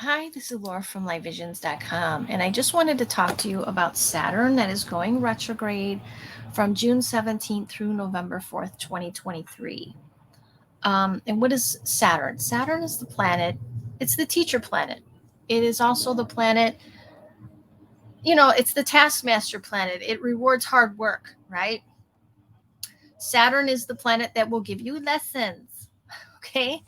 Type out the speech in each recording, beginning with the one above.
Hi, this is Laura from LIVEVISIONZ.com, and I just wanted to talk to you about Saturn that is going retrograde from June 17th through November 4th, 2023. And what is Saturn? Saturn is the planet, it's the teacher planet. It is also the planet, it's the taskmaster planet. It rewards hard work, right? Saturn is the planet that will give you lessons, okay?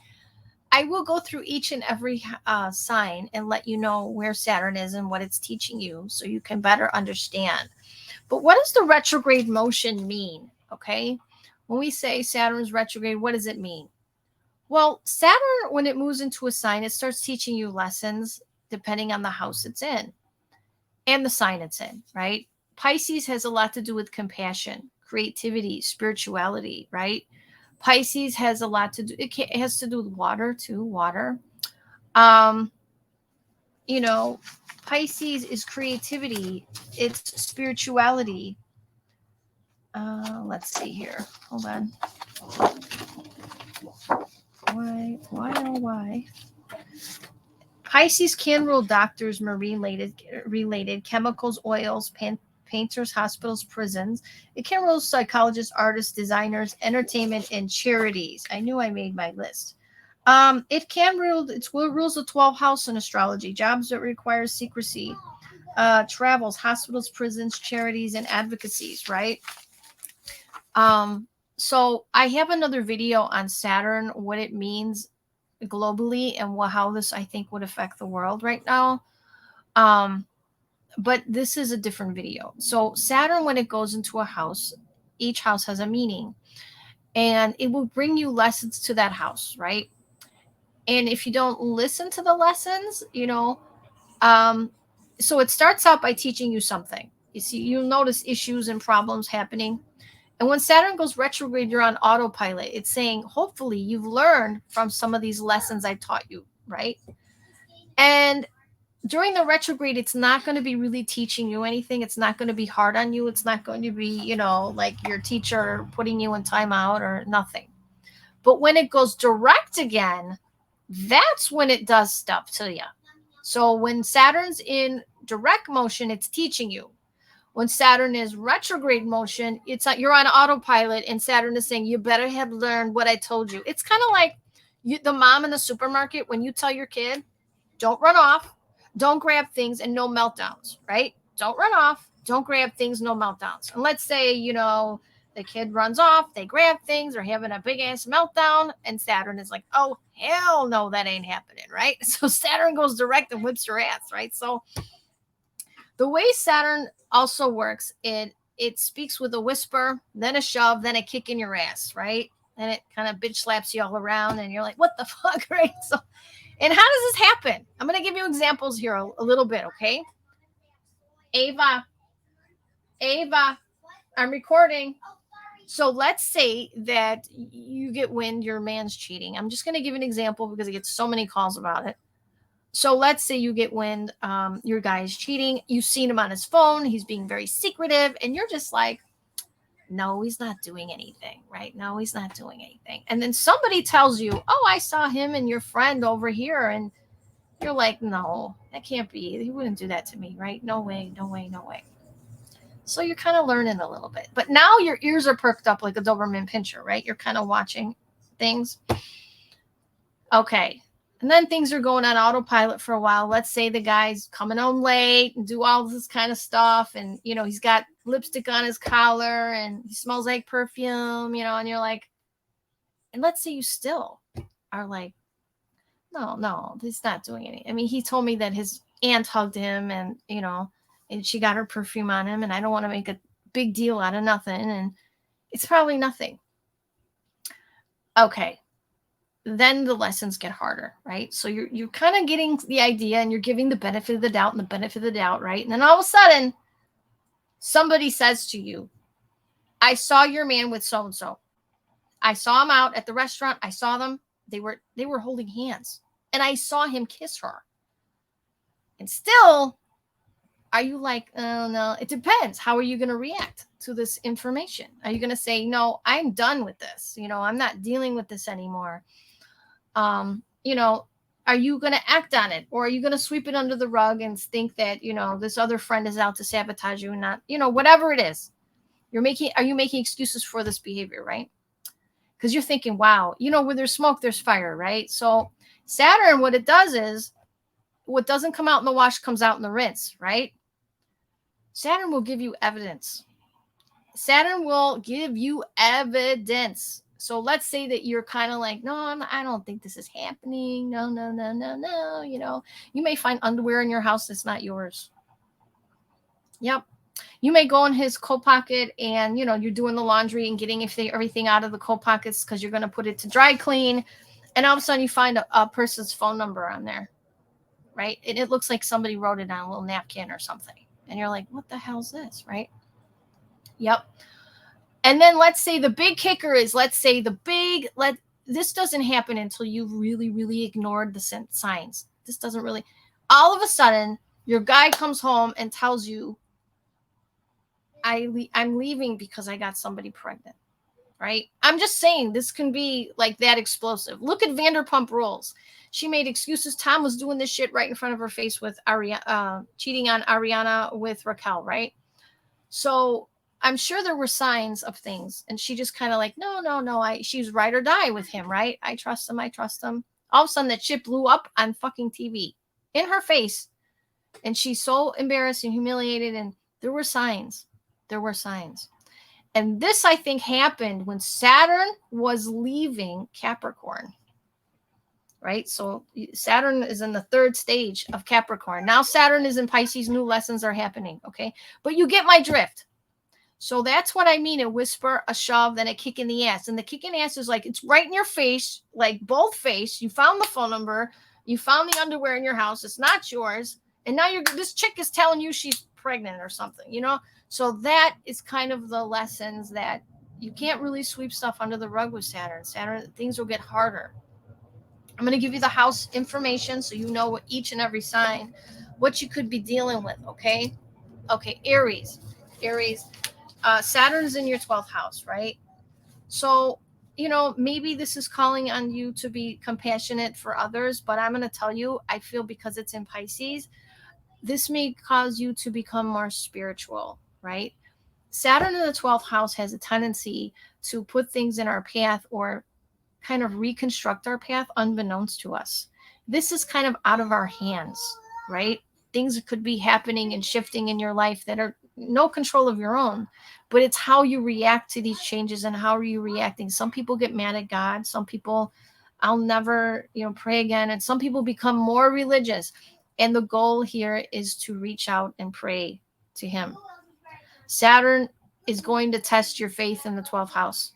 I will go through each and every sign and let you know where Saturn is and what it's teaching you so you can better understand. But what does the retrograde motion mean? Okay. When we say Saturn's retrograde, what does it mean? Well, Saturn, when it moves into a sign, it starts teaching you lessons depending on the house it's in and the sign it's in, right? Pisces has a lot to do with compassion, creativity, spirituality, right? Pisces has a lot to do, it has to do with water too, water. Um, you know, Pisces is creativity, it's spirituality. Let's see here. Hold on. Why? Pisces can rule doctors, marine related chemicals, oils, painters, hospitals, prisons. It can rule psychologists, artists, designers, entertainment, and charities. I knew I made my list. It can rule. It rules the 12th house in astrology. Jobs that require secrecy, travels, hospitals, prisons, charities, and advocacies. Right. So I have another video on Saturn, what it means globally, and how this I think would affect the world right now. But this is a different video. So Saturn, when it goes into a house, each house has a meaning, and it will bring you lessons to that house, right? And if you don't listen to the lessons, so it starts out by teaching you something. You see, you'll notice issues and problems happening. And when Saturn goes retrograde, you're on autopilot. It's saying, hopefully, you've learned from some of these lessons I taught you, right? And during the retrograde, it's not going to be really teaching you anything. It's not going to be hard on you. It's not going to be, like your teacher putting you in timeout or nothing. But when it goes direct again, that's when it does stuff to you. So when Saturn's in direct motion, it's teaching you. When Saturn is retrograde motion, it's like you're on autopilot, and Saturn is saying, you better have learned what I told you. It's kind of like the mom in the supermarket when you tell your kid, don't run off, don't grab things, and no meltdowns, right? Don't run off, don't grab things, no meltdowns. And let's say, the kid runs off, they grab things, they're having a big ass meltdown, and Saturn is like, oh, hell no, that ain't happening, right? So Saturn goes direct and whips your ass, right? So the way Saturn also works, it speaks with a whisper, then a shove, then a kick in your ass, right? And it kind of bitch slaps you all around, and you're like, what the fuck, right? So, and how does this happen? I'm going to give you examples here a little bit, okay? Ava, I'm recording. So let's say that you get wind your man's cheating. I'm just going to give an example because I get so many calls about it. So let's say you get wind your guy is cheating. You've seen him on his phone. He's being very secretive. And you're just like, no, he's not doing anything, right? No, he's not doing anything. And then somebody tells you, oh, I saw him and your friend over here. And you're like, no, that can't be. He wouldn't do that to me, right? No way, no way, no way. So you're kind of learning a little bit. But now your ears are perked up like a Doberman Pinscher, right? You're kind of watching things. Okay. And then things are going on autopilot for a while. Let's say the guy's coming home late and do all this kind of stuff. And, he's got lipstick on his collar and he smells like perfume, and you're like, and let's say you still are like, no, he's not doing anything. I mean, he told me that his aunt hugged him and, and she got her perfume on him, and I don't want to make a big deal out of nothing. And it's probably nothing. Okay. Then the lessons get harder, right? So you're kind of getting the idea, and you're giving the benefit of the doubt and the benefit of the doubt, right? And then all of a sudden, somebody says to you, I saw your man with so-and-so. I saw him out at the restaurant. I saw them. They were holding hands, and I saw him kiss her. And still, are you like, oh, no, it depends. How are you going to react to this information? Are you going to say, no, I'm done with this? I'm not dealing with this anymore. Are you going to act on it, or are you going to sweep it under the rug and think that, you know, this other friend is out to sabotage you and not, you know, whatever it is are you making excuses for this behavior, right? Because you're thinking, wow, you know, where there's smoke, there's fire, right? So Saturn, what it does is what doesn't come out in the wash comes out in the rinse, right? Saturn will give you evidence. Saturn will give you evidence. So let's say that you're kind of like, no, I don't think this is happening. No. You know, you may find underwear in your house that's not yours. Yep. You may go in his coat pocket and, you know, you're doing the laundry and getting everything out of the coat pockets because you're going to put it to dry clean. And all of a sudden you find a person's phone number on there, right? And it looks like somebody wrote it on a little napkin or something. And you're like, what the hell's this, right? Yep. And then let's say the big kicker is, this doesn't happen until you've really, really ignored the signs. This doesn't really, all of a sudden, your guy comes home and tells you, I'm leaving because I got somebody pregnant, right? I'm just saying this can be like that explosive. Look at Vanderpump Rules. She made excuses. Tom was doing this shit right in front of her face with cheating on Ariana with Raquel, right? So I'm sure there were signs of things, and she just kind of like, no, she's ride or die with him, right? I trust him. All of a sudden that shit blew up on fucking TV in her face, and she's so embarrassed and humiliated, and there were signs. And this, I think, happened when Saturn was leaving Capricorn, right? So Saturn is in the third stage of Capricorn. Now Saturn is in Pisces. New lessons are happening, okay? But you get my drift. So that's what I mean. A whisper, a shove, then a kick in the ass. And the kick in the ass is like, it's right in your face, like both face. You found the phone number. You found the underwear in your house. It's not yours. And now this chick is telling you she's pregnant or something, you know? So that is kind of the lessons that you can't really sweep stuff under the rug with Saturn. Things will get harder. I'm going to give you the house information so you know what each and every sign, what you could be dealing with, okay? Okay, Aries. Saturn's in your 12th house, right? So, you know, maybe this is calling on you to be compassionate for others, but I'm going to tell you, I feel because it's in Pisces, this may cause you to become more spiritual, right? Saturn in the 12th house has a tendency to put things in our path or kind of reconstruct our path unbeknownst to us. This is kind of out of our hands, right? Things could be happening and shifting in your life that are no control of your own, but it's how you react to these changes and how are you reacting. Some people get mad at God. Some people, I'll never, pray again. And some people become more religious. And the goal here is to reach out and pray to him. Saturn is going to test your faith in the 12th house.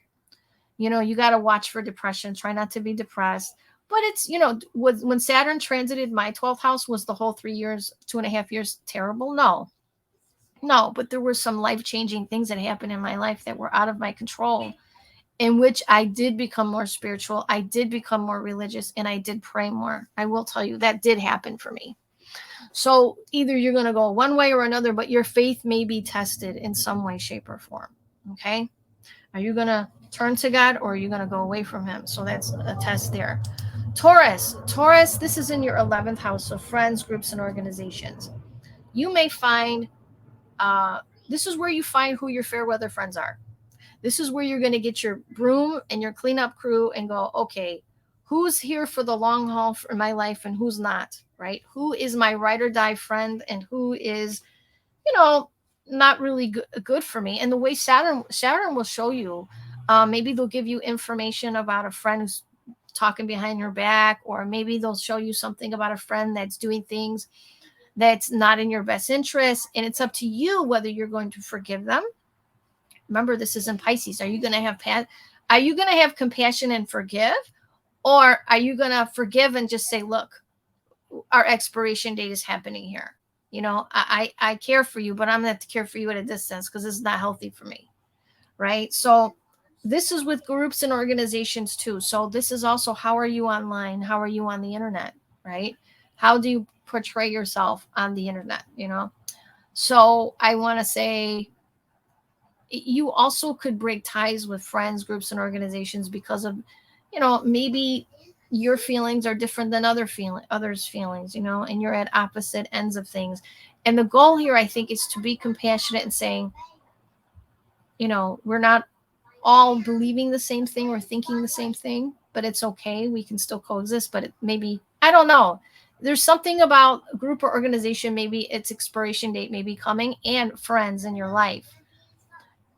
You got to watch for depression. Try not to be depressed. But it's, when Saturn transited my 12th house, was the whole 2.5 years terrible? No, but there were some life-changing things that happened in my life that were out of my control, in which I did become more spiritual. I did become more religious, and I did pray more. I will tell you that did happen for me. So either you're going to go one way or another, but your faith may be tested in some way, shape, or form. Okay? Are you going to turn to God, or are you going to go away from him? So that's a test there. Taurus, this is in your 11th house of friends, groups, and organizations. You may find, this is where you find who your fair weather friends are. This is where you're going to get your broom and your cleanup crew and go, okay, who's here for the long haul for my life and who's not, right? Who is my ride or die friend and who is, not really good for me? And the way Saturn will show you, maybe they'll give you information about a friend who's talking behind your back, or maybe they'll show you something about a friend that's doing things that's not in your best interest. And it's up to you whether you're going to forgive them. Remember, this is in Pisces. Are you going to have compassion and forgive? Or are you going to forgive and just say, look, our expiration date is happening here. I care for you, but I'm going to have to care for you at a distance because this is not healthy for me. Right? So this is with groups and organizations too. So this is also, how are you online? How are you on the internet? Right? How do you portray yourself on the internet? So I want to say, you also could break ties with friends, groups, and organizations because of, maybe your feelings are different than others' feelings, you know, and you're at opposite ends of things. And the goal here, I think, is to be compassionate and saying, you know, we're not all believing the same thing or thinking the same thing, but it's okay. We can still coexist, but maybe, I don't know. There's something about a group or organization, maybe its expiration date may be coming, and friends in your life.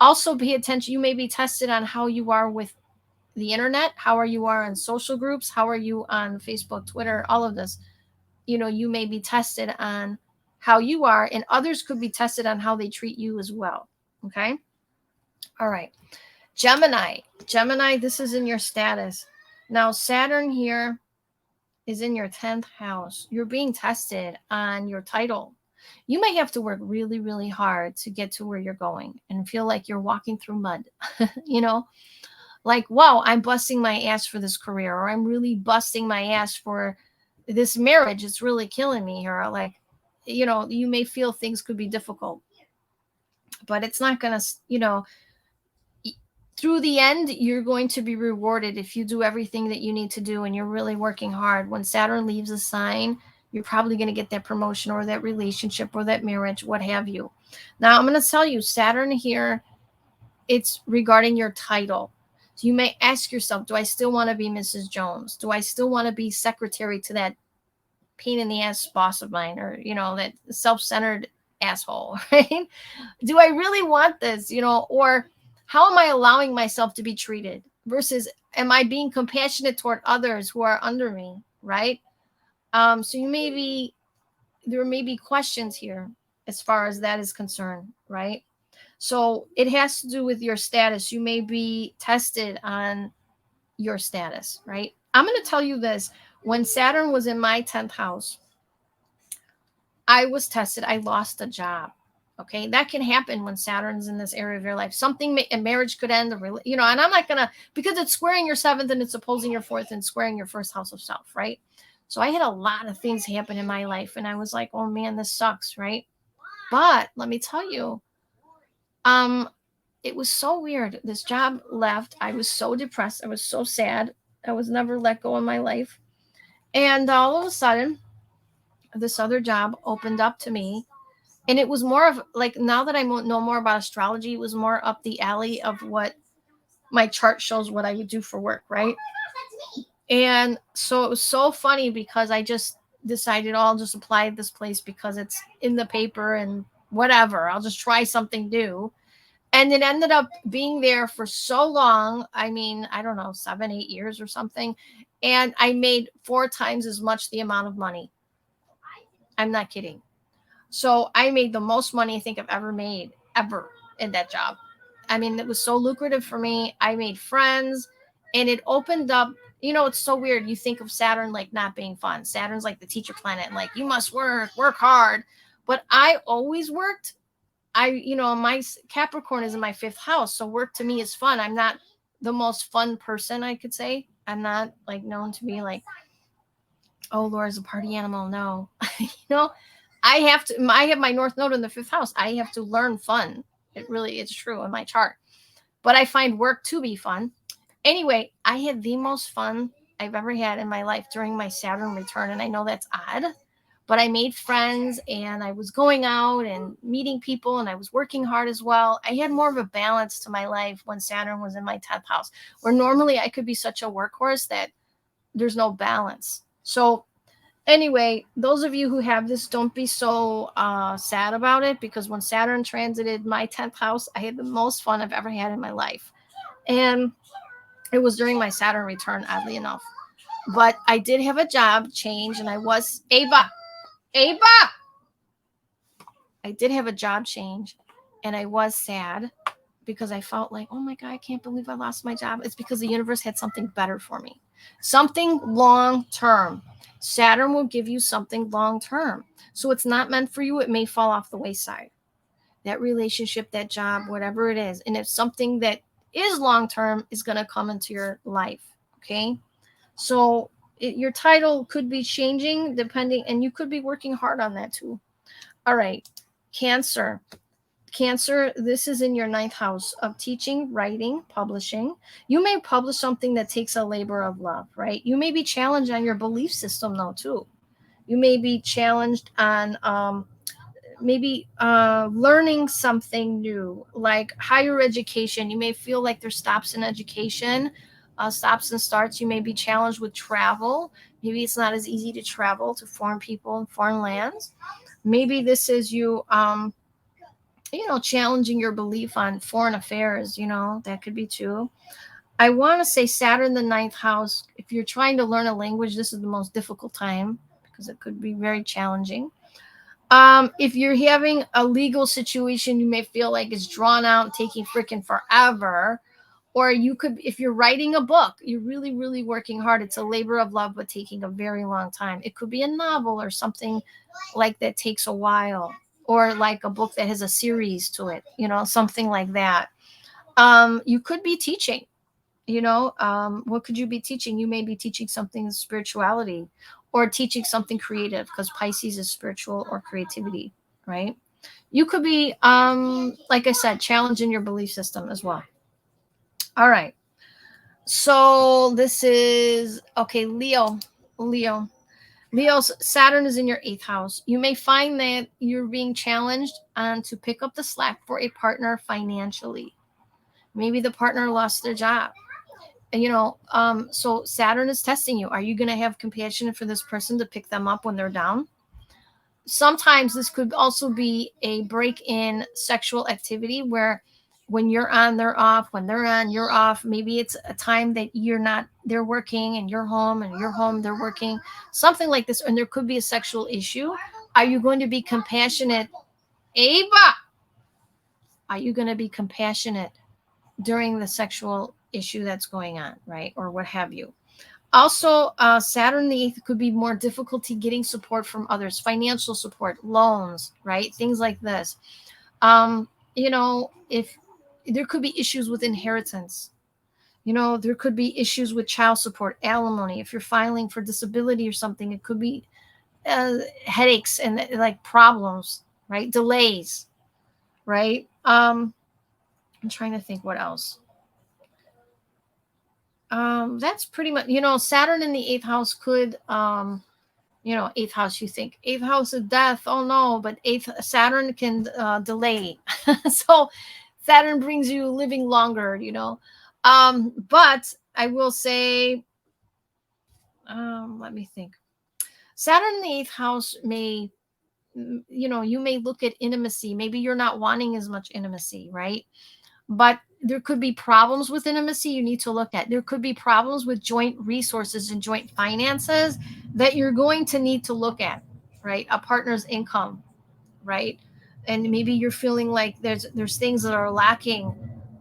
Also pay attention. You may be tested on how you are with the internet, how are you are on social groups, how are you on Facebook, Twitter, all of this. You know, you may be tested on how you are, and others could be tested on how they treat you as well. Okay. All right. Gemini, this is in your status. Now, Saturn here is in your 10th house. You're being tested on your title. You may have to work really, really hard to get to where you're going and feel like you're walking through mud, you know, like, wow, I'm busting my ass for this career, or I'm really busting my ass for this marriage. It's really killing me here. Like, you know, you may feel things could be difficult, but it's not going to, you know, through the end, you're going to be rewarded if you do everything that you need to do and you're really working hard. When Saturn leaves a sign, you're probably going to get that promotion or that relationship or that marriage, what have you. Now, I'm going to tell you, Saturn here, it's regarding your title. So you may ask yourself, do I still want to be Mrs. Jones? Do I still want to be secretary to that pain in the ass boss of mine, or, you know, that self-centered asshole, right? Do I really want this, you know, or how am I allowing myself to be treated versus am I being compassionate toward others who are under me, right? So there may be questions here as far as that is concerned, right? So it has to do with your status. You may be tested on your status, right? I'm going to tell you this. When Saturn was in my 10th house, I was tested. I lost a job. Okay, that can happen when Saturn's in this area of your life. A marriage could end, you know, and I'm not going to, because it's squaring your 7th and it's opposing your 4th and squaring your 1st house of self, right? So I had a lot of things happen in my life and I was like, oh man, this sucks, right? But let me tell you, it was so weird. This job left. I was so depressed. I was so sad. I was never let go in my life. And all of a sudden, this other job opened up to me. And it was more of like, now that I know more about astrology, it was more up the alley of what my chart shows what I would do for work, right? And so it was so funny because I just decided, oh, I'll just apply at this place because it's in the paper and whatever. I'll just try something new. And it ended up being there for so long. I mean, I don't know, 7, 8 years or something. And I made 4 times as much the amount of money. I'm not kidding. So I made the most money I think I've ever made, ever, in that job. I mean, it was so lucrative for me. I made friends, and it opened up. You know, it's so weird. You think of Saturn like not being fun. Saturn's like the teacher planet, and like, you must work hard. But I always worked. You know, my Capricorn is in my 5th house. So work to me is fun. I'm not the most fun person, I could say. I'm not like known to be like, oh, Laura's a party animal. No, you know, I have my North Node in the 5th house. I have to learn fun. It really is true in my chart. But I find work to be fun. Anyway, I had the most fun I've ever had in my life during my Saturn return. And I know that's odd, but I made friends and I was going out and meeting people and I was working hard as well. I had more of a balance to my life when Saturn was in my 10th house, where normally I could be such a workhorse that there's no balance. So anyway, those of you who have this, don't be so sad about it, because when Saturn transited my 10th house, I had the most fun I've ever had in my life. And it was during my Saturn return, oddly enough. But I did have a job change, and I was, Ava! I did have a job change, and I was sad because I felt like, oh my God, I can't believe I lost my job. It's because the universe had something better for me. Something long-term. Saturn will give you something long-term. So it's not meant for you. It may fall off the wayside. That relationship, that job, whatever it is. And if something that is long-term is going to come into your life. Okay. So your title could be changing depending, and you could be working hard on that too. All right. Cancer. Cancer, this is in your 9th house of teaching, writing, publishing. You may publish something that takes a labor of love, right? You may be challenged on your belief system though too. You may be challenged on maybe learning something new, like higher education. You may feel like there's stops in education, stops and starts. You may be challenged with travel. Maybe it's not as easy to travel to foreign people and foreign lands. Maybe this is you challenging your belief on foreign affairs, that could be too. I want to say Saturn, the 9th house, if you're trying to learn a language, this is the most difficult time because it could be very challenging. If you're having a legal situation, you may feel like it's drawn out, taking freaking forever. Or you could, if you're writing a book, you're really, really working hard. It's a labor of love, but taking a very long time. It could be a novel or something like that takes a while, or like a book that has a series to it, something like that. You could be teaching, what could you be teaching? You may be teaching something in spirituality or teaching something creative, because Pisces is spiritual or creativity, right? You could be, like I said, challenging your belief system as well. All right. So this is, okay, Leo's Saturn is in your 8th house. You may find that you're being challenged to pick up the slack for a partner financially. Maybe the partner lost their job. So Saturn is testing you. Are you going to have compassion for this person to pick them up when they're down? Sometimes this could also be a break in sexual activity where when you're on, they're off. When they're on, you're off. Maybe it's a time that they're working and you're home, and you're home, they're working. Something like this. And there could be a sexual issue. Are you going to be compassionate? Ava, are you going to be compassionate during the sexual issue that's going on, right? Or what have you. Also, Saturn the 8th could be more difficulty getting support from others, financial support, loans, right? Things like this. If there could be issues with inheritance, there could be issues with child support, alimony. If you're filing for disability or something, it could be headaches and like problems, right? Delays, right? I'm trying to think what else. That's pretty much, Saturn in the 8th house could, 8th house, you think 8th house of death. Oh no, but Saturn can delay. So Saturn brings you living longer, but I will say, let me think. Saturn in the 8th house may, you may look at intimacy. Maybe you're not wanting as much intimacy, right? But there could be problems with intimacy you need to look at. There could be problems with joint resources and joint finances that you're going to need to look at, right? A partner's income, right? And maybe you're feeling like there's things that are lacking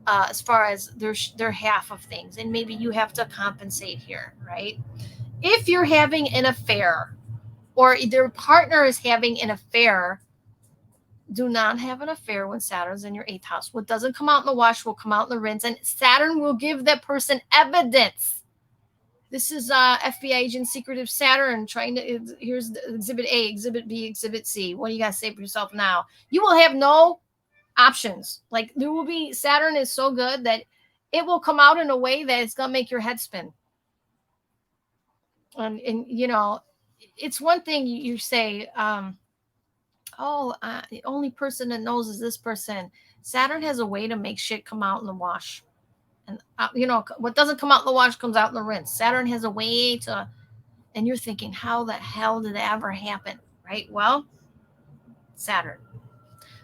as far as their half of things, and maybe you have to compensate here, right? If you're having an affair or their partner is having an affair, do not have an affair when Saturn's in your 8th house. What doesn't come out in the wash will come out in the rinse, and Saturn will give that person evidence. This is FBI agent secretive Saturn trying to, here's exhibit A, exhibit B, exhibit C. What do you got to say for yourself now? You will have no options. Like, there will be, Saturn is so good that it will come out in a way that it's going to make your head spin. And it's one thing you say, the only person that knows is this person. Saturn has a way to make shit come out in the wash. And, what doesn't come out in the wash comes out in the rinse. Saturn has a way to, and you're thinking, how the hell did that ever happen? Right? Well, Saturn.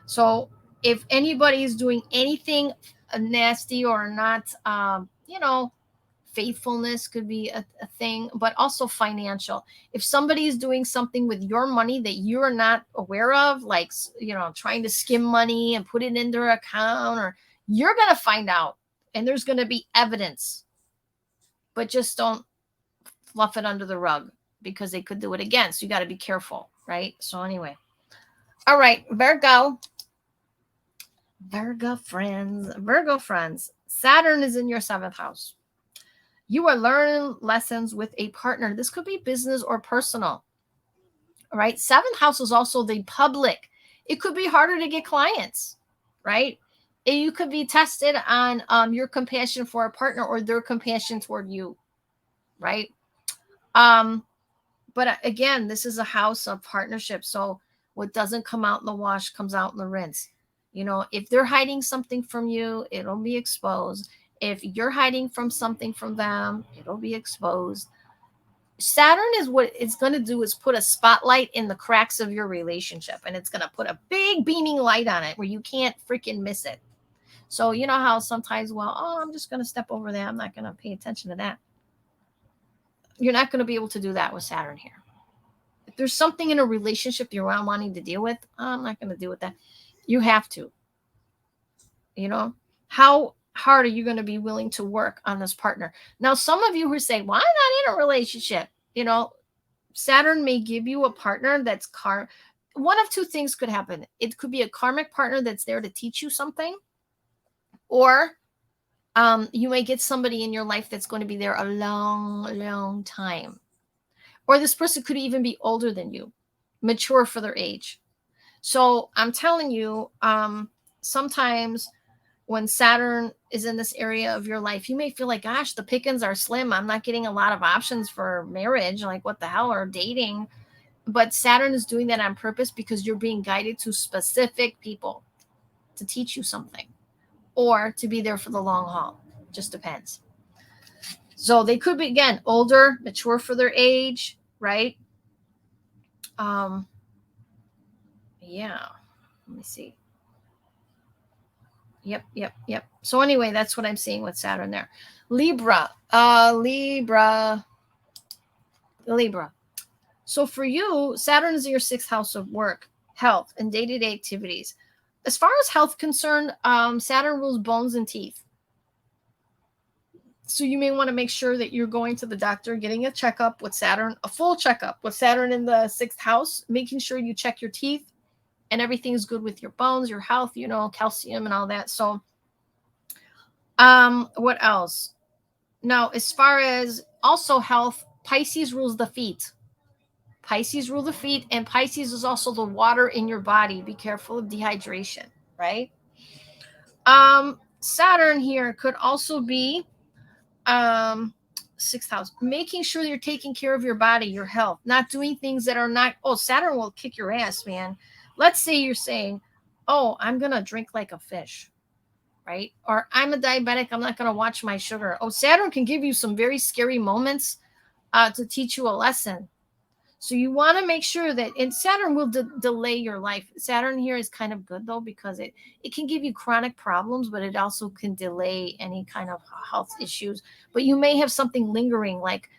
So if anybody is doing anything nasty or not, faithfulness could be a thing, but also financial. If somebody is doing something with your money that you're not aware of, like, trying to skim money and put it in their account, or you're going to find out and there's going to be evidence, but just don't fluff it under the rug because they could do it again. So you got to be careful, right? So anyway. All right, Virgo friends, Saturn is in your 7th house. You are learning lessons with a partner. This could be business or personal. All right. 7th house is also the public. It could be harder to get clients. right? And you could be tested on your compassion for a partner or their compassion toward you, right? But again, this is a house of partnership. So what doesn't come out in the wash comes out in the rinse. You know, if they're hiding something from you, it'll be exposed. If you're hiding from something from them, it'll be exposed. Saturn is what it's going to do is put a spotlight in the cracks of your relationship, and it's going to put a big beaming light on it where you can't freaking miss it. So you know how sometimes, well, oh, I'm just going to step over that. I'm not going to pay attention to that. You're not going to be able to do that with Saturn here. If there's something in a relationship you're wanting to deal with, I'm not going to deal with that. You have to. You know, how hard are you going to be willing to work on this partner? Now, some of you who say, well, I'm not in a relationship, you know, Saturn may give you a partner that's one of two things could happen. It could be a karmic partner that's there to teach you something, or you may get somebody in your life that's going to be there a long, long time. Or this person could even be older than you, mature for their age. So I'm telling you, sometimes when Saturn is in this area of your life, you may feel like, gosh, the pickings are slim. I'm not getting a lot of options for marriage. Like, what the hell, or dating? But Saturn is doing that on purpose because you're being guided to specific people to teach you something or to be there for the long haul. Just depends. So they could be, again, older, mature for their age, right? Yeah. Let me see. Yep. So anyway, that's what I'm seeing with Saturn there. Libra. So for you, Saturn is in your 6th house of work, health, and day-to-day activities. As far as health concerned, Saturn rules bones and teeth. So you may want to make sure that you're going to the doctor, getting a checkup with Saturn, a full checkup with Saturn in the 6th house, making sure you check your teeth and everything's good with your bones, your health, you know, calcium and all that. So what else? Now, as far as also health, Pisces rules the feet. Pisces rule the feet, and Pisces is also the water in your body. Be careful of dehydration, right? Saturn here could also be 6th house, making sure you're taking care of your body, your health, not doing things that are not. Oh, Saturn will kick your ass, man. Let's say you're saying, oh, I'm gonna drink like a fish, right? Or I'm a diabetic, I'm not gonna watch my sugar. Oh, Saturn can give you some very scary moments to teach you a lesson. So you want to make sure that, and Saturn will delay your life. Saturn here is kind of good though, because it can give you chronic problems, but it also can delay any kind of health issues. But you may have something lingering, like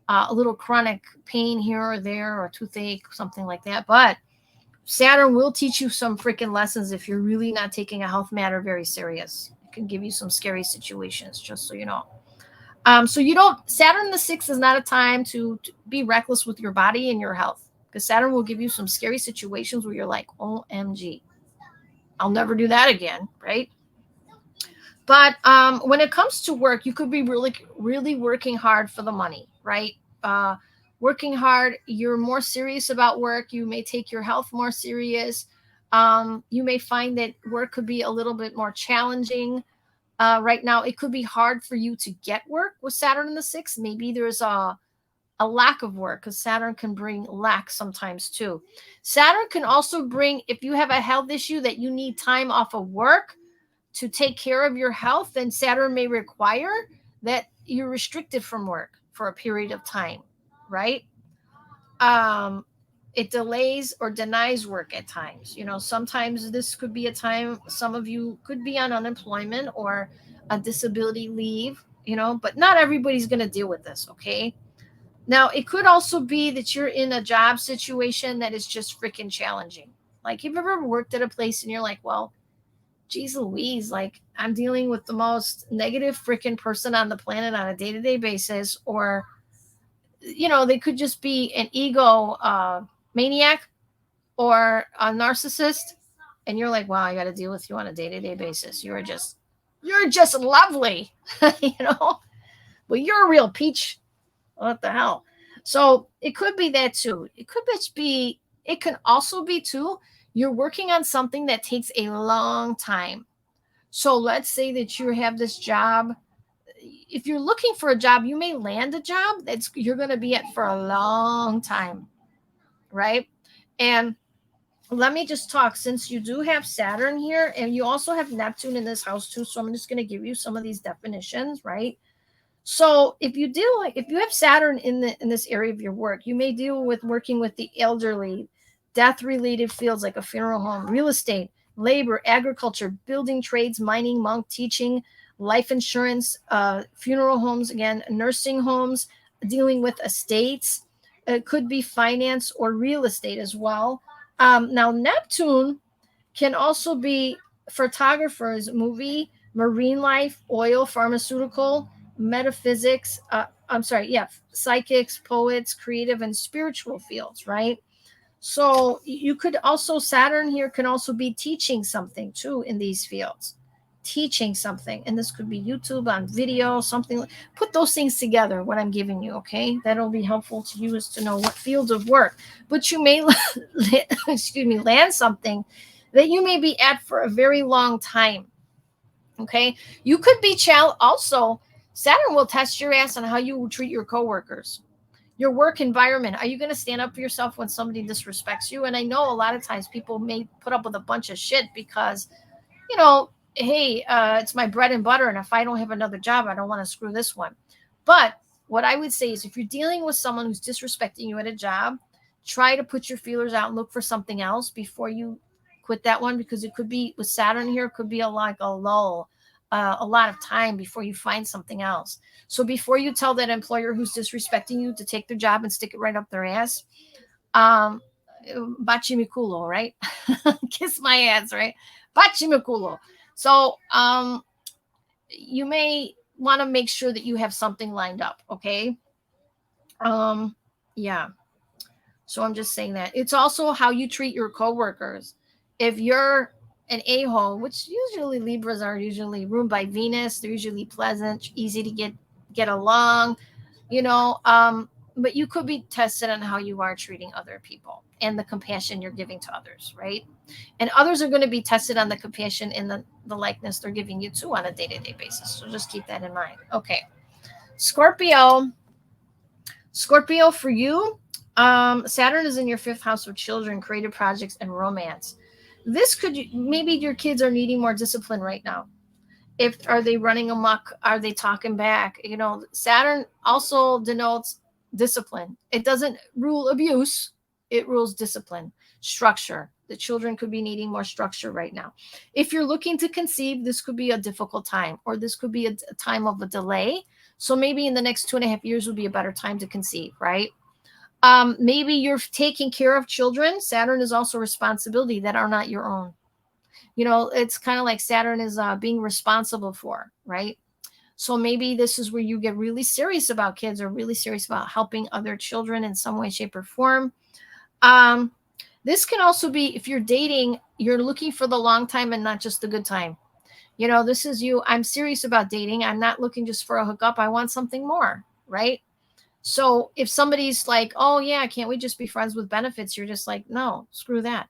a little chronic pain here or there, or toothache, something like that. But Saturn will teach you some freaking lessons if you're really not taking a health matter very serious. It can give you some scary situations, just so you know. So you don't, Saturn the 6th is not a time to be reckless with your body and your health, because Saturn will give you some scary situations where you're like, OMG, I'll never do that again, right? But when it comes to work, you could be really, really working hard for the money, right? Working hard, you're more serious about work. You may take your health more serious. You may find that work could be a little bit more challenging. Right now, it could be hard for you to get work with Saturn in the 6th. Maybe there's a lack of work, because Saturn can bring lack sometimes too. Saturn can also bring, if you have a health issue that you need time off of work to take care of your health, then Saturn may require that you're restricted from work for a period of time, right? It delays or denies work at times. You know, sometimes this could be a time, some of you could be on unemployment or a disability leave, you know, but not everybody's going to deal with this, okay? Now, it could also be that you're in a job situation that is just freaking challenging. Like, you've ever worked at a place and you're like, well, geez Louise, like, I'm dealing with the most negative freaking person on the planet on a day-to-day basis. Or, you know, they could just be an ego maniac or a narcissist, and you're like, wow, I got to deal with you on a day-to-day basis. You're just lovely, you know, well, you're a real peach. What the hell? So it could be that too. It could be, it can also be too, You're working on something that takes a long time. So let's say that you have this job. If you're looking for a job, you may land a job that's you're going to be at for a long time, right? And let me just talk, since you do have Saturn here and you also have Neptune in this house too. So I'm just going to give you some of these definitions, right? So if you have Saturn in this area of your work, you may deal with working with the elderly, death-related fields like a funeral home, real estate, labor, agriculture, building trades, mining, monk, teaching, life insurance, funeral homes, again, nursing homes, dealing with estates. It could be finance or real estate as well. Now, Neptune can also be photographers, movie, marine life, oil, pharmaceutical, metaphysics, psychics, poets, creative and spiritual fields, right? So you could also, Saturn here can also be teaching something too in these fields, teaching something. And this could be YouTube on video, something. Put those things together, what I'm giving you, okay? That'll be helpful to you, is to know what fields of work. But you may, land something that you may be at for a very long time, okay? You could be also, Saturn will test your ass on how you treat your coworkers, your work environment. Are you going to stand up for yourself when somebody disrespects you? And I know a lot of times people may put up with a bunch of shit because, hey, it's my bread and butter, and if I don't have another job, I don't want to screw this one. But what I would say is, if you're dealing with someone who's disrespecting you at a job, try to put your feelers out and look for something else before you quit that one, because it could be, with Saturn here, it could be a lull, a lot of time before you find something else. So before you tell that employer who's disrespecting you to take their job and stick it right up their ass, bachimikulo, right? Kiss my ass, right? Bachimikulo. So you may want to make sure that you have something lined up, okay? Yeah. So I'm just saying that. It's also how you treat your coworkers. If you're an a-hole, which usually Libras are usually ruled by Venus, they're usually pleasant, easy to get along, but you could be tested on how you are treating other people and the compassion you're giving to others, right? And others are going to be tested on the compassion and the likeness they're giving you too on a day-to-day basis. So just keep that in mind. Okay. Scorpio, for you, Saturn is in your 5th house of children, creative projects, and romance. This maybe your kids are needing more discipline right now. Are they running amok? Are they talking back? Saturn also denotes discipline. It doesn't rule abuse. It rules discipline, structure. The children could be needing more structure right now. If you're looking to conceive, this could be a difficult time, or this could be a time of a delay. So maybe in the next 2.5 years would be a better time to conceive, right? Maybe you're taking care of children. Saturn is also responsibility that are not your own. It's kind of like Saturn is being responsible for, right? So maybe this is where you get really serious about kids, or really serious about helping other children in some way, shape, or form. This can also be, if you're dating, you're looking for the long time and not just the good time. This is you. I'm serious about dating. I'm not looking just for a hookup. I want something more, right? So if somebody's like, oh yeah, can't we just be friends with benefits? You're just like, no, screw that.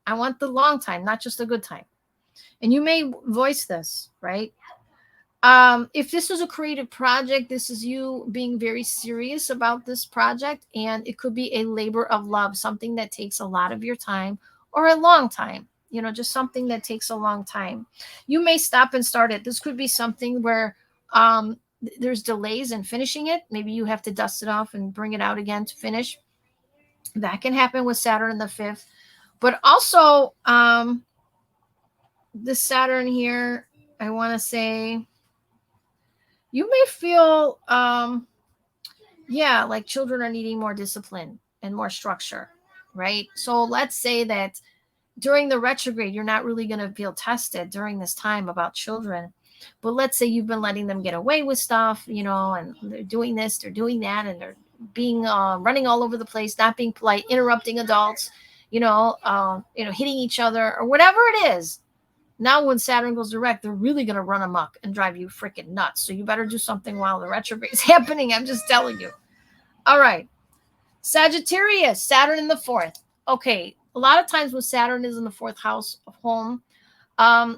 I want the long time, not just a good time. And you may voice this, right? If this was a creative project, this is you being very serious about this project, and it could be a labor of love, something that takes a lot of your time, or a long time, just something that takes a long time. You may stop and start it. This could be something where there's delays in finishing it. Maybe you have to dust it off and bring it out again to finish. That can happen with Saturn in the 5th. But also, this Saturn here, I want to say, you may feel, like children are needing more discipline and more structure, right? So let's say that during the retrograde, you're not really going to feel tested during this time about children. But let's say you've been letting them get away with stuff, and they're doing this, they're doing that, and they're being running all over the place, not being polite, interrupting adults, hitting each other, or whatever it is. Now, when Saturn goes direct, they're really going to run amok and drive you freaking nuts. So you better do something while the retrograde is happening. I'm just telling you. All right. Sagittarius, Saturn in the 4th. Okay. A lot of times when Saturn is in the 4th house of home,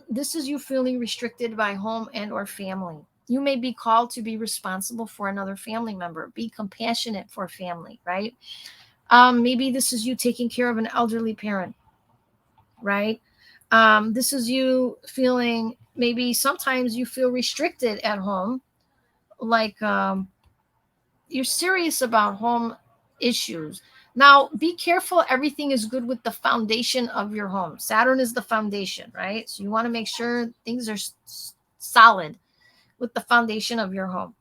this is you feeling restricted by home and or family. You may be called to be responsible for another family member. Be compassionate for family, right? Maybe this is you taking care of an elderly parent, right? This is you feeling, maybe sometimes you feel restricted at home, like you're serious about home issues. Now, be careful. Everything is good with the foundation of your home. Saturn is the foundation, right? So you want to make sure things are solid with the foundation of your home.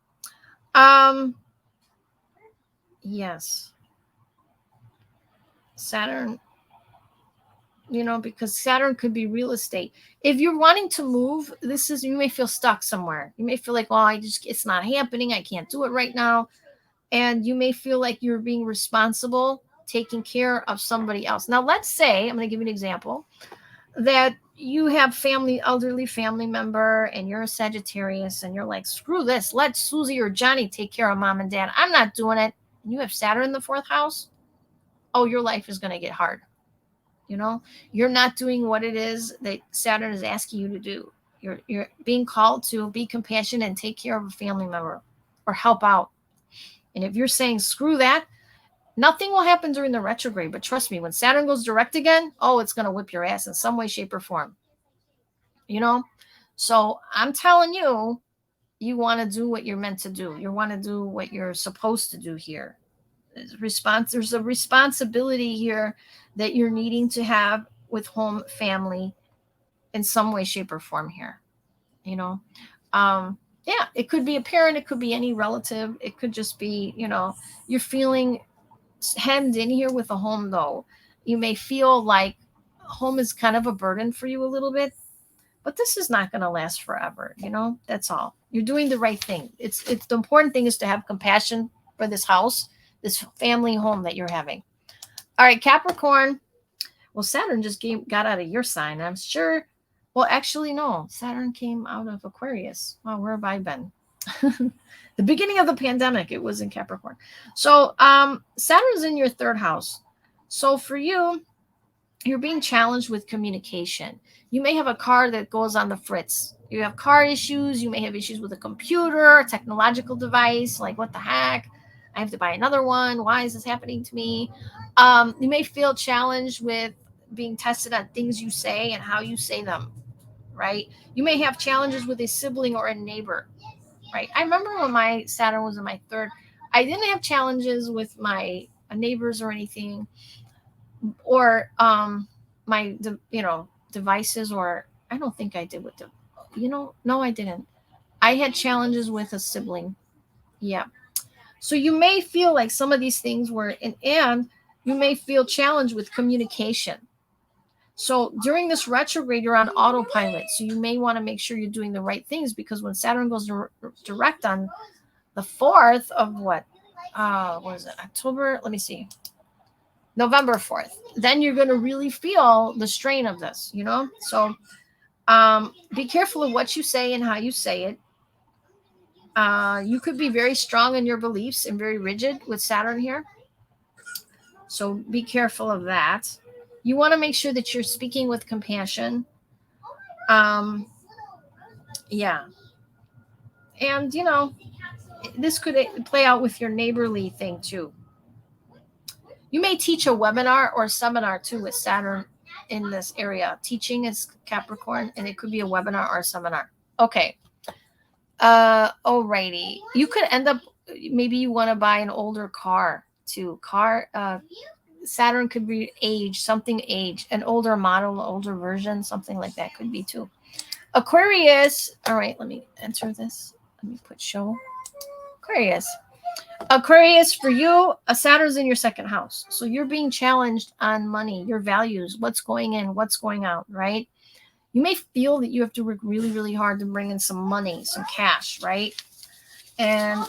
Yes. Saturn, because Saturn could be real estate. If you're wanting to move, you may feel stuck somewhere. You may feel like, well, it's not happening. I can't do it right now. And you may feel like you're being responsible, taking care of somebody else. Now, let's say, I'm going to give you an example, that you have elderly family member, and you're a Sagittarius, and you're like, screw this. Let Susie or Johnny take care of mom and dad. I'm not doing it. And you have Saturn in the 4th house. Oh, your life is going to get hard. You're not doing what it is that Saturn is asking you to do. You're being called to be compassionate and take care of a family member or help out. And if you're saying, screw that, nothing will happen during the retrograde. But trust me, when Saturn goes direct again, it's going to whip your ass in some way, shape, or form. So I'm telling you, you want to do what you're meant to do. You want to do what you're supposed to do here. There's a responsibility here that you're needing to have with home, family, in some way, shape, or form here. Yeah, it could be a parent, it could be any relative, it could just be, you're feeling hemmed in here with a home, though. You may feel like home is kind of a burden for you a little bit, but this is not going to last forever. That's all. You're doing the right thing. It's the important thing is to have compassion for this house, this family home that you're having. All right, Capricorn. Well, Saturn just got out of your sign. I'm sure. Well, actually, no. Saturn came out of Aquarius. Wow, where have I been? The beginning of the pandemic, it was in Capricorn. So Saturn's in your 3rd house. So for you, you're being challenged with communication. You may have a car that goes on the fritz. You have car issues. You may have issues with a computer, a technological device. Like, what the heck? I have to buy another one. Why is this happening to me? You may feel challenged with being tested on things you say and how you say them, right? You may have challenges with a sibling or a neighbor, right? I remember when my Saturn was in my 3rd, I didn't have challenges with my neighbors or anything, or my devices, or I don't think I did with them. No, I didn't. I had challenges with a sibling. Yeah. So you may feel like some of these things were, and you may feel challenged with communication. So during this retrograde, you're on autopilot. So you may want to make sure you're doing the right things, because when Saturn goes direct on the 4th of what is it? October? Let me see. November 4th. Then you're going to really feel the strain of this, So be careful of what you say and how you say it. You could be very strong in your beliefs and very rigid with Saturn here. So be careful of that. You want to make sure that you're speaking with compassion. Yeah. And, this could play out with your neighborly thing too. You may teach a webinar or a seminar too with Saturn in this area. Teaching is Capricorn, and it could be a webinar or a seminar. Okay. Alrighty. You could end up, maybe you want to buy an older car too. Saturn could be an older model, older version, something like that could be too. Aquarius. All right, let me enter this. Let me put show. Aquarius, for you, Saturn's in your 2nd house. So you're being challenged on money, your values, what's going in, what's going out, right? You may feel that you have to work really, really hard to bring in some money, some cash, right? And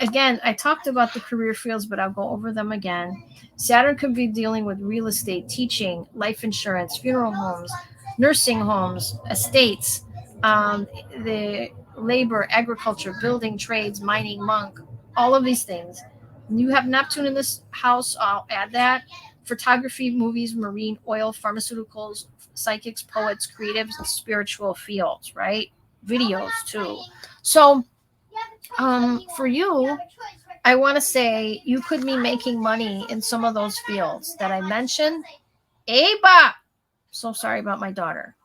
again, I talked about the career fields, but I'll go over them again. Saturn could be dealing with real estate, teaching, life insurance, funeral homes, nursing homes, estates, the labor, agriculture, building, trades, mining, monk, all of these things. You have Neptune in this house. I'll add that. photography, movies, marine, oil, pharmaceuticals, psychics, poets, creatives, spiritual fields, right? Videos too. So for you, I want to say you could be making money in some of those fields that I mentioned. Aba! So sorry about my daughter.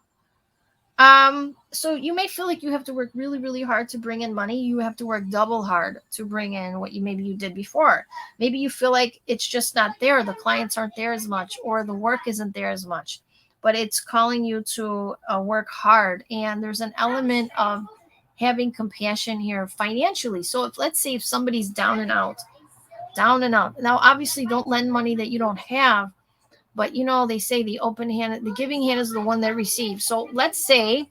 So you may feel like you have to work really, really hard to bring in money. You have to work double hard to bring in what maybe you did before. Maybe you feel like it's just not there. The clients aren't there as much, or the work isn't there as much, but it's calling you to work hard. And there's an element of having compassion here financially. So let's say if somebody's down and out. Now, obviously don't lend money that you don't have, but they say the open hand, the giving hand is the one that receives. So let's say,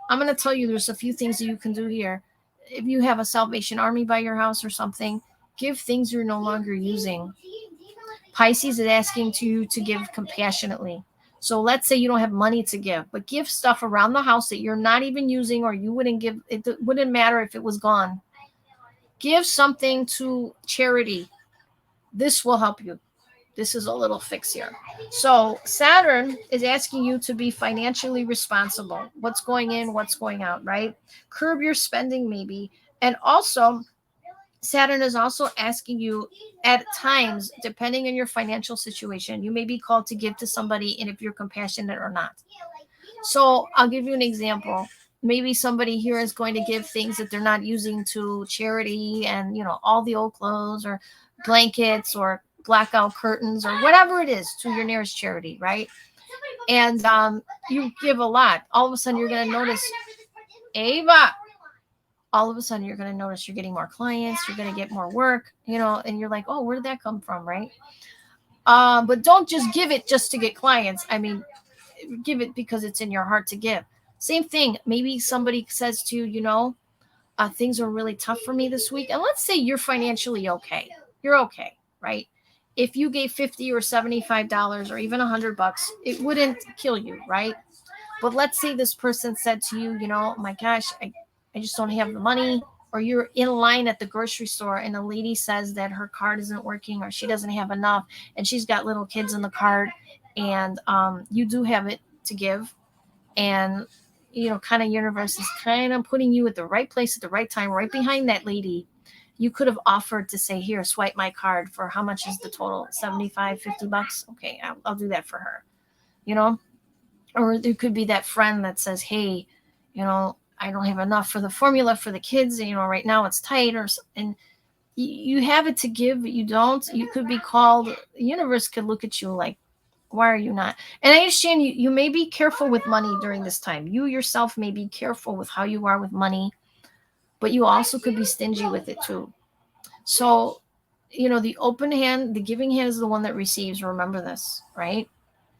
I'm going to tell you, there's a few things that you can do here. If you have a Salvation Army by your house or something, give things you're no longer using. Pisces is asking you to give compassionately. So let's say you don't have money to give, but give stuff around the house that you're not even using, or you wouldn't give. It wouldn't matter if it was gone. Give something to charity. This will help you. This is a little fix here. So Saturn is asking you to be financially responsible. What's going in, what's going out, right? Curb your spending maybe. And also, Saturn is also asking you at times, depending on your financial situation, you may be called to give to somebody, and if you're compassionate or not. So I'll give you an example. Maybe somebody here is going to give things that they're not using to charity, and all the old clothes or blankets or blackout curtains or whatever it is to your nearest charity, right? And you give a lot. All of a sudden you're going to notice, Ava, all of a sudden you're going to notice you're getting more clients, you're going to get more work, and you're like, oh, where did that come from, right? But don't just give it just to get clients. I mean, give it because it's in your heart to give. Same thing. Maybe somebody says to you, things are really tough for me this week. And let's say you're financially okay. You're okay, right? If you gave $50 or $75 or even $100, it wouldn't kill you, right? But let's say this person said to you, oh my gosh, I just don't have the money. Or you're in line at the grocery store and a lady says that her card isn't working, or she doesn't have enough, and she's got little kids in the card, and you do have it to give. And, kind of universe is kind of putting you at the right place at the right time, right behind that lady. You could have offered to say, here, swipe my card for how much is the total? $75, $50? Okay, I'll do that for her, Or there could be that friend that says, hey, I don't have enough for the formula for the kids. Right now it's tight, and you have it to give, but you don't. You could be called, the universe could look at you like, why are you not? And I understand you may be careful with money during this time. You yourself may be careful with how you are with money, but you also could be stingy with it too. So, the open hand, the giving hand is the one that receives. Remember this, right?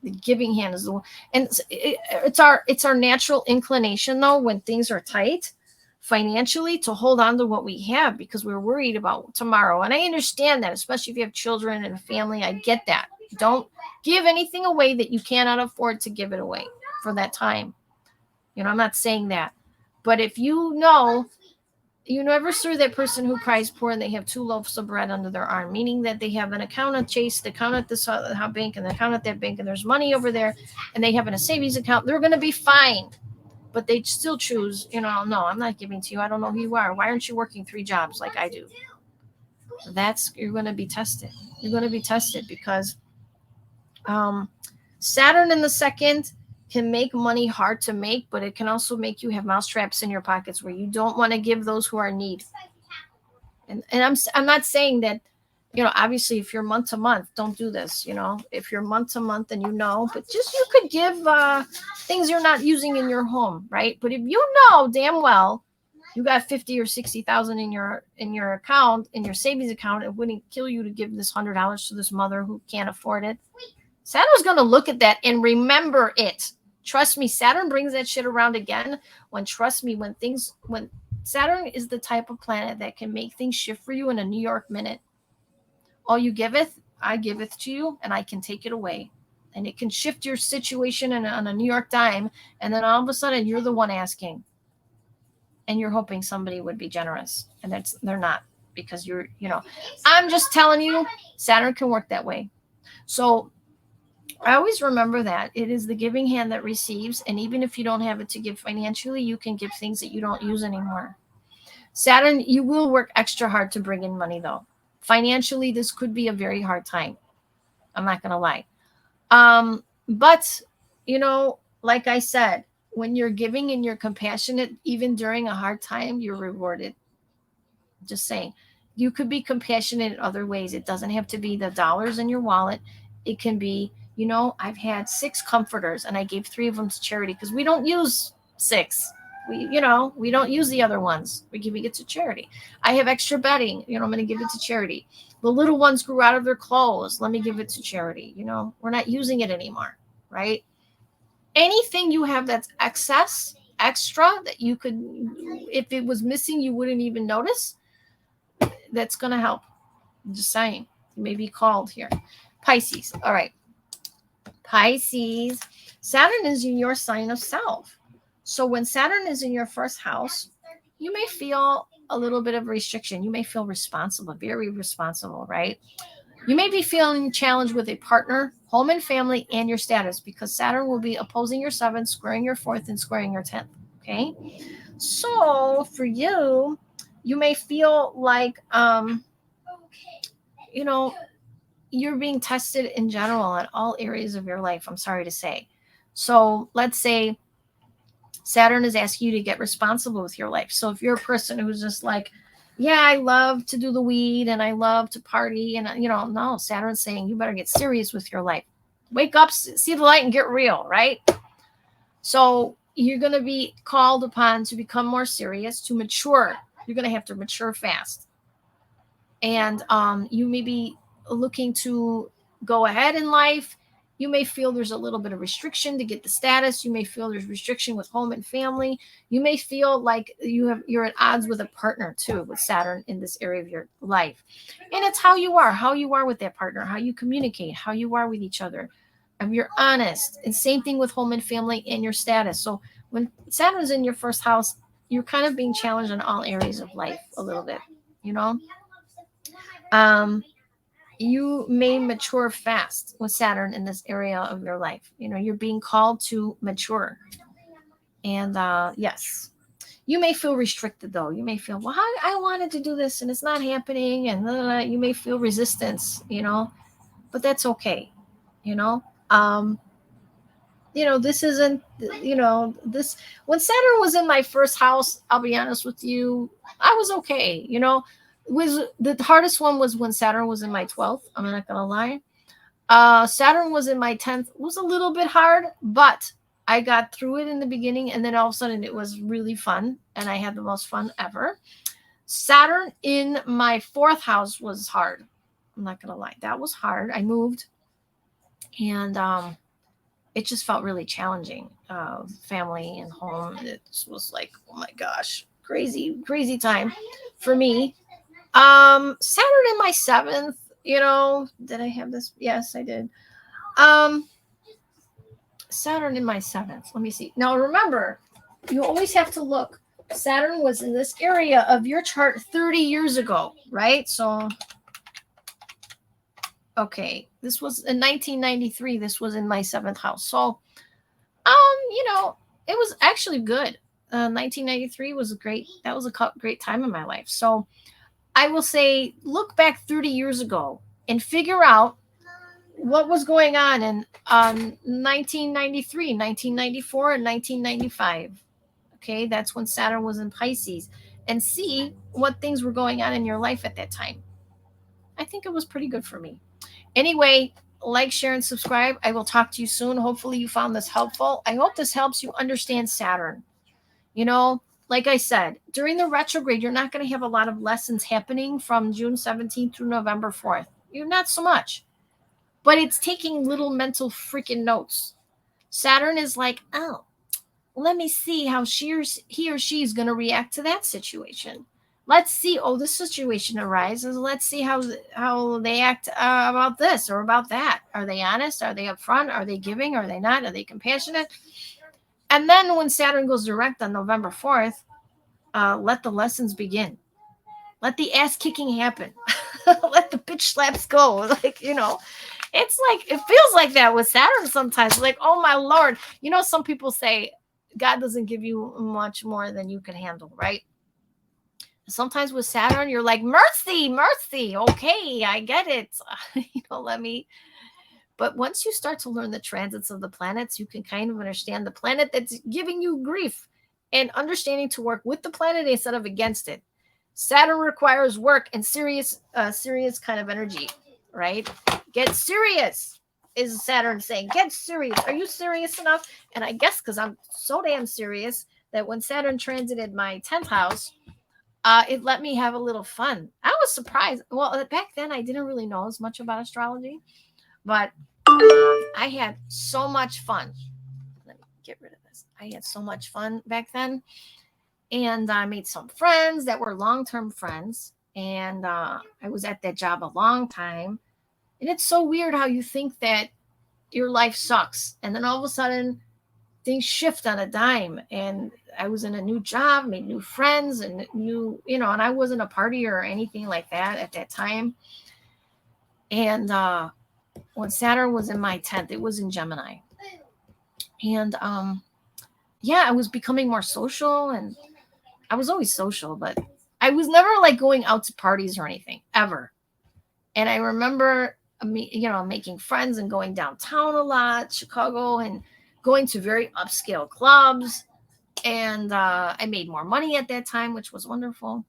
The giving hand is the one. And it's our natural inclination, though, when things are tight financially, to hold on to what we have because we're worried about tomorrow. And I understand that, especially if you have children and a family. I get that. Don't give anything away that you cannot afford to give it away for that time. I'm not saying that. But if you never saw that person who cries poor and they have 2 loaves of bread under their arm, meaning that they have an account at Chase, the account at this bank, and the account at that bank, and there's money over there, and they have a savings account, they're going to be fine. But they still choose, no, I'm not giving to you. I don't know who you are. Why aren't you working 3 jobs like I do? You're going to be tested. You're going to be tested because Saturn in the second can make money hard to make, but it can also make you have mousetraps in your pockets where you don't want to give those who are in need. And I'm not saying that, obviously if you're month to month, don't do this. If you're month to month, then but just you could give things you're not using in your home, right? But if you know damn well you got 50 or 60,000 in your account, in your savings account, it wouldn't kill you to give this $100 to this mother who can't afford it. Saturn's going to look at that and remember it. Trust me, Saturn brings that shit around again. When Saturn is the type of planet that can make things shift for you in a New York minute. All you giveth, I giveth to you, and I can take it away. And it can shift your situation on a New York dime, and then all of a sudden you're the one asking. And you're hoping somebody would be generous. And they're not, because I'm just telling you, Saturn can work that way. So I always remember that. It is the giving hand that receives. And even if you don't have it to give financially, you can give things that you don't use anymore. Saturn, you will work extra hard to bring in money, though. Financially, this could be a very hard time. I'm not going to lie. But, like I said, when you're giving and you're compassionate, even during a hard time, you're rewarded. Just saying. You could be compassionate in other ways. It doesn't have to be the dollars in your wallet. It can be, I've had 6 comforters and I gave 3 of them to charity because we don't use 6. We don't use the other ones. We're giving it to charity. I have extra bedding. I'm going to give it to charity. The little ones grew out of their clothes. Let me give it to charity. We're not using it anymore, right? Anything you have that's extra that you could, if it was missing, you wouldn't even notice. That's going to help. I'm just saying. You may be called here. Pisces. All right. Pisces. Saturn is in your sign of self. So when Saturn is in your first house, you may feel a little bit of restriction. You may feel responsible, very responsible, right? You may be feeling challenged with a partner, home and family, and your status because Saturn will be opposing your 7th, squaring your 4th, and squaring your 10th. Okay? So for you, you may feel like, you're being tested in general in all areas of your life. I'm sorry to say. So let's say Saturn is asking you to get responsible with your life. So if you're a person who's just like, yeah, I love to do the weed and I love to party. And, no, Saturn's saying you better get serious with your life. Wake up, see the light and get real, right? So you're going to be called upon to become more serious, to mature. You're going to have to mature fast. And you may be looking to go ahead in life. You may feel there's a little bit of restriction to get the status. You may feel there's restriction with home and family. You may feel like you're at odds with a partner too, with Saturn in this area of your life. And it's how you are with that partner, how you communicate, how you are with each other. If you're honest. And same thing with home and family and your status. So when Saturn's in your first house, you're kind of being challenged in all areas of life a little bit, you may mature fast with Saturn in this area of your life. You're being called to mature. And yes, you may feel restricted though. You may feel, well, I wanted to do this and it's not happening. And you may feel resistance, but that's okay. This isn't, this, when Saturn was in my first house, I'll be honest with you, I was okay. Was the hardest one was when Saturn was in my 12th. I'm not going to lie. Saturn was in my 10th. It was a little bit hard, but I got through it in the beginning. And then all of a sudden it was really fun. And I had the most fun ever. Saturn in my 4th house was hard. I'm not going to lie. That was hard. I moved. And it just felt really challenging. Family and home. It was like, oh my gosh, crazy, crazy time for me. Saturn in my 7th, did I have this? Yes, I did. Saturn in my 7th. Let me see. Now remember, you always have to look. Saturn was in this area of your chart 30 years ago, right? So, okay, this was in 1993. This was in my 7th house. So, it was actually good. 1993 was great. That was a great time in my life. So, I will say, look back 30 years ago and figure out what was going on in 1993, 1994, and 1995. Okay, that's when Saturn was in Pisces. And see what things were going on in your life at that time. I think it was pretty good for me. Anyway, like, share, and subscribe. I will talk to you soon. Hopefully you found this helpful. I hope this helps you understand Saturn. Like I said, during the retrograde, you're not going to have a lot of lessons happening from June 17th through November 4th. You're not so much. But it's taking little mental freaking notes. Saturn is like, oh, let me see how he or she is going to react to that situation. Let's see, this situation arises. Let's see how they act about this or about that. Are they honest? Are they upfront? Are they giving? Are they not? Are they compassionate? And then when Saturn goes direct on November 4th, let the lessons begin. Let the ass kicking happen. Let the bitch slaps go. It's like, it feels like that with Saturn sometimes. Like, oh my Lord. You know, some people say God doesn't give you much more than you can handle, right? Sometimes with Saturn, you're like, mercy, mercy. Okay, I get it. You know, let me. But once you start to learn the transits of the planets, you can kind of understand the planet that's giving you grief and understanding to work with the planet instead of against it. Saturn requires work and serious kind of energy, right? Get serious, is Saturn saying. Get serious. Are you serious enough? And I guess because I'm so damn serious that when Saturn transited my 10th house, it let me have a little fun. I was surprised. Well, back then I didn't really know as much about astrology, but I had so much fun. Let me get rid of this. I had so much fun back then. And I made some friends that were long-term friends. And I was at that job a long time. And it's so weird how you think that your life sucks. And then all of a sudden, things shift on a dime. And I was in a new job, made new friends, and new, you know, and I wasn't a partier or anything like that at that time. And when Saturn was in my 10th, it was in Gemini. And yeah, I was becoming more social, and I was always social, but I was never like going out to parties or anything ever. And I remember, you know, making friends and going downtown a lot, Chicago, and going to very upscale clubs. And I made more money at that time, which was wonderful.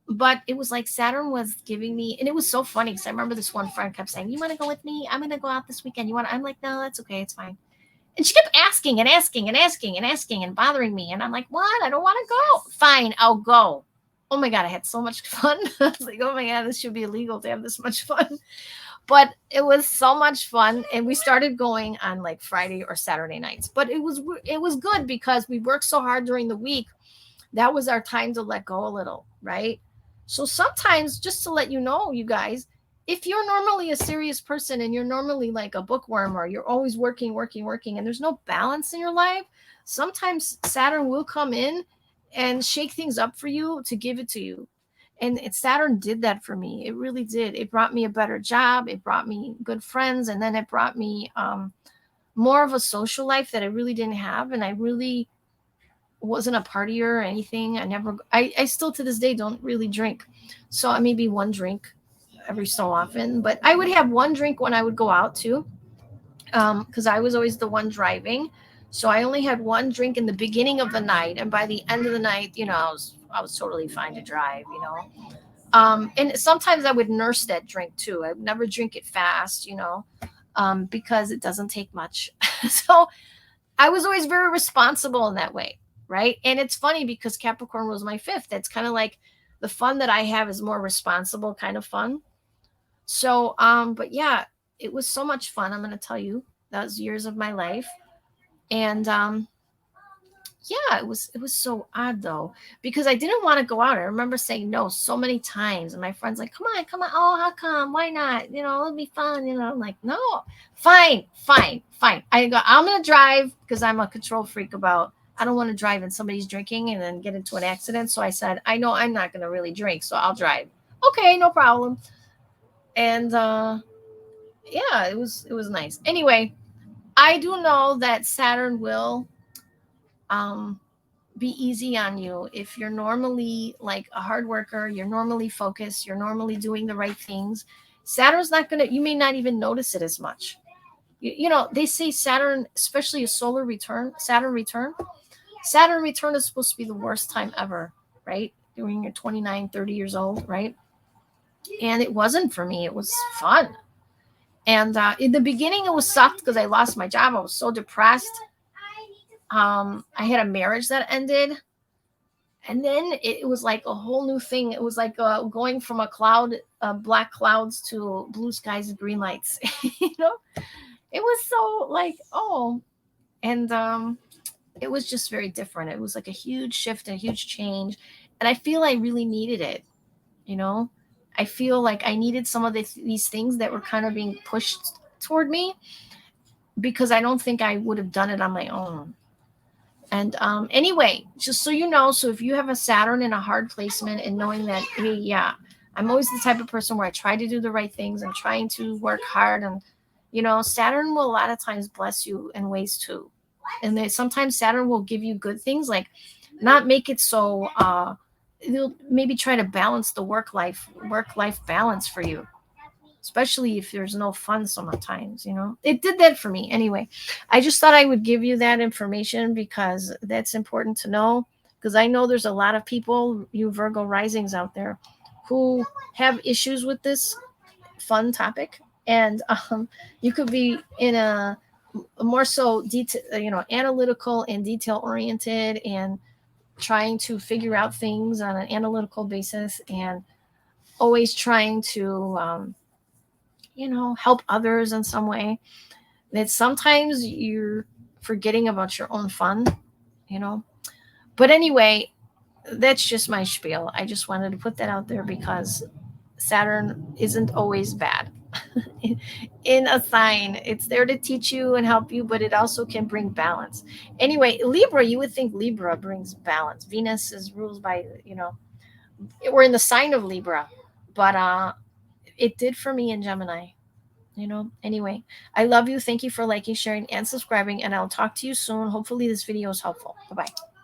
But it was like Saturn was giving me, and it was so funny because I remember this one friend kept saying, "You want to go with me? I'm going to go out this weekend. You want?" I'm like, "No, that's okay. It's fine." And she kept asking and asking and asking and asking and bothering me. And I'm like, "What? I don't want to go." "Fine, I'll go." Oh my God, I had so much fun. I was like, oh my God, this should be illegal to have this much fun. But it was so much fun. And we started going on like Friday or Saturday nights. But it was good because we worked so hard during the week. That was our time to let go a little, right? So sometimes, just to let you know, you guys, if you're normally a serious person and you're normally like a bookworm, or you're always working, and there's no balance in your life, sometimes Saturn will come in and shake things up for you to give it to you. And Saturn did that for me. It really did. It brought me a better job. It brought me good friends. And then it brought me more of a social life that I really didn't have. And I really wasn't a partier or anything. I still to this day don't really drink. So maybe one drink every so often, but I would have one drink when I would go out too. Because I was always the one driving. So I only had one drink in the beginning of the night. And by the end of the night, you know, I was totally fine to drive, you know. And sometimes I would nurse that drink too. I would never drink it fast, you know, because it doesn't take much. So I was always very responsible in that way. Right. And it's funny because Capricorn was my 5th. That's kind of like the fun that I have is more responsible kind of fun. So, but yeah, it was so much fun. I'm going to tell you, those years of my life. And yeah, it was so odd though, because I didn't want to go out. I remember saying no so many times, and my friends like, come on. Oh, how come? Why not? You know, it'll be fun. You know, I'm like, no, fine. I'm going to drive because I'm a control freak I don't want to drive and somebody's drinking and then get into an accident. So I said, I know I'm not going to really drink, so I'll drive. Okay, no problem. And yeah, it was nice. Anyway, I do know that Saturn will be easy on you if you're normally like a hard worker, you're normally focused, you're normally doing the right things. Saturn's not going to, you may not even notice it as much. You know, they say Saturn, especially a solar return, Saturn return is supposed to be the worst time ever, right? When you're 29, 30 years old, right? And it wasn't for me. It was fun. And in the beginning, it was sucked because I lost my job. I was so depressed. I had a marriage that ended. And then it was like a whole new thing. It was like going from black clouds to blue skies and green lights. You know, it was so like, oh, and it was just very different. It was like a huge shift, a huge change. And I feel I really needed it. You know, I feel like I needed some of these things that were kind of being pushed toward me, because I don't think I would have done it on my own. And anyway, just so you know, so if you have a Saturn in a hard placement and knowing that, hey, yeah, I'm always the type of person where I try to do the right things. I'm trying to work hard and You know, Saturn will a lot of times bless you in ways too. And then sometimes Saturn will give you good things, like not make it so it'll maybe try to balance the work life balance for you, especially if there's no fun sometimes. You know, it did that for me anyway. I just thought I would give you that information because that's important to know, because I know there's a lot of people, you Virgo risings out there, who have issues with this fun topic. And you could be in a more so detail, you know, analytical and detail oriented, and trying to figure out things on an analytical basis, and always trying to you know, help others in some way. That sometimes you're forgetting about your own fun, you know. But anyway, that's just my spiel. I just wanted to put that out there because Saturn isn't always bad. In a sign, it's there to teach you and help you, but it also can bring balance. Anyway, Libra, you would think Libra brings balance. Venus is rules by, you know, we're in the sign of Libra, but it did for me in Gemini, you know. Anyway, I love you. Thank you for liking, sharing, and subscribing, and I'll talk to you soon. Hopefully this video is helpful. Bye bye.